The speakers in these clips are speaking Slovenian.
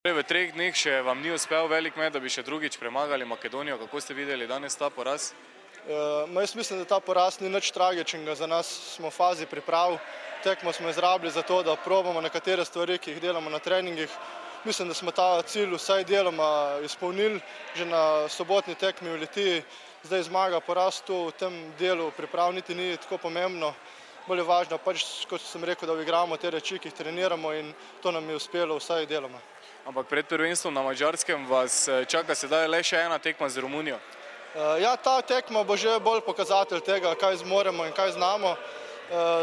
V 3 dneh še vam ni uspel velik met, da bi še drugič premagali Makedonijo. Kako ste videli danes ta poraz? Jaz mislim, da ta poraz ni nič tragičnega za nas. Smo v fazi priprav. Tekmo smo izrabili za to, da probamo nekatere stvari, ki jih delamo na treningih. Mislim, da smo ta cilj vsaj deloma izpolnili. Že na sobotni tekmi v Litiji. Zdaj zmaga, poraz tu v tem delu priprav niti ni tako pomembno. Bolj je važno, kot sem rekel, da igramo te reči, ki jih treniramo, in to nam je uspelo vsaj deloma. Ampak pred prvenstvom na Madžarskem vas čaka sedaj le še ena tekma z Romunijo. Ja, ta tekma bo že bolj pokazatelj tega, kaj zmoremo in kaj znamo.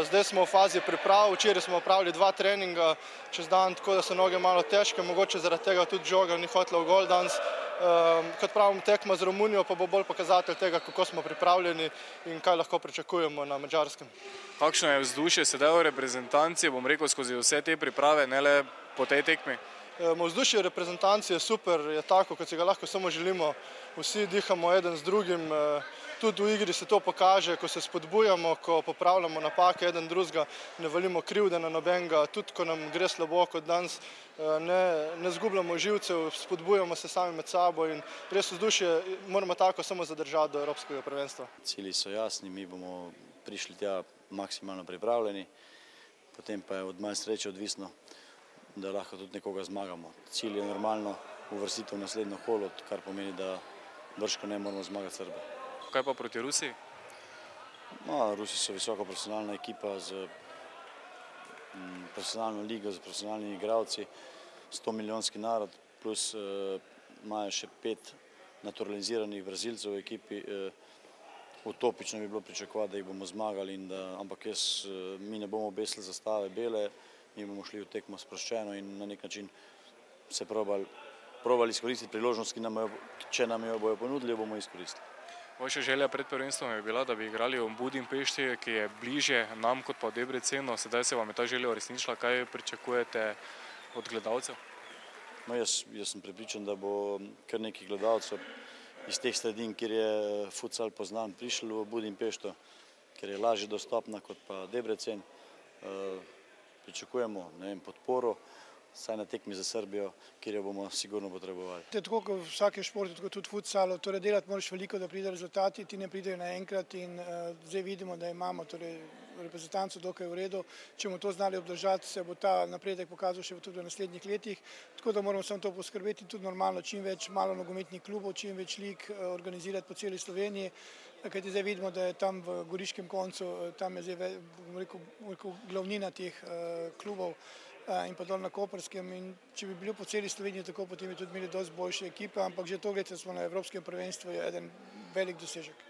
Zdaj smo v fazi priprav, včeraj smo opravili 2 treninga čez dan, tako da so noge malo težke, mogoče zaradi tega tudi žoga ni hotela v gol danes. Kot pravim, tekma z Romunijo pa bo bolj pokazatelj tega, kako smo pripravljeni in kaj lahko pričakujemo na Madžarskem. Kakšno je vzdušje sedaj v reprezentanci, bom rekel, skozi vse te priprave, ne le po tej tekmi? Vzdušje reprezentanci je super, je tako, kot si ga lahko samo želimo. Vsi dihamo eden z drugim, tudi v igri se to pokaže, ko se spodbujamo, ko popravljamo napake eden drugega, ne valimo krivde na nobenega, tudi ko nam gre slabo kot danes, ne zgubljamo živcev, spodbujamo se sami med sabo in res vzdušje moramo tako samo zadržati do evropskega prvenstva. Cilji so jasni, mi bomo prišli tja maksimalno pripravljeni, potem pa je od malo sreče odvisno, da lahko tudi nekoga zmagamo. Cilj je normalno uvrstitev v naslednjo kolo, kar pomeni, da bržkone moramo zmagati Srbe. Kaj pa proti Rusiji? Rusi so visoko profesionalna ekipa z profesionalno ligo, z profesionalnimi igralci, 100-milijonski narod, plus imajo še 5 naturaliziranih Brazilcev v ekipi. Utopično bi bilo pričakovati, da jih bomo zmagali, ampak mi ne bomo obesili zastave bele, mi bomo šli v tekmo sproščeno in na nek način se probali izkoristiti priložnost, če nam jo bojo ponudili, jo bomo izkoristili. Vaša želja pred prvenstvom je bila, da bi igrali v Budimpešti, ki je bližje nam kot pa v Debrecenu. Sedaj se vam je ta želja uresničila. Kaj pričakujete od gledalcev? Jaz sem prepričan, da bo kar nekaj gledalcev iz teh sredin, kjer je futsal poznan, prišli v Budimpešto, ker je lažje dostopna kot pa Debrecen. Pričakujemo podporo, saj na tekmi za Srbijo, kjer jo bomo sigurno potrebovali. Tako kot v vsakem športu, tako tudi v futsalu, delati moraš veliko, da pride rezultati, ti ne pridejo naenkrat in zdaj vidimo, da imamo reprezentanco dokaj v redu. Če bomo to znali obdržati, se bo ta napredek pokazal še tudi v naslednjih letih, tako da moramo samo to poskrbeti in tudi normalno čim več malo nogometnih klubov, čim več lig organizirati po celi Sloveniji, kajti zdaj vidimo, da je tam v goriškem koncu, tam je zdaj, bom rekel, glavnina teh klubov in pa dol na Koperskem, in če bi bili po celi Sloveniji tako, potem bi tudi imeli dosti boljše ekipe, ampak že to, gledajte, smo na evropskem prvenstvu, je eden velik dosežek.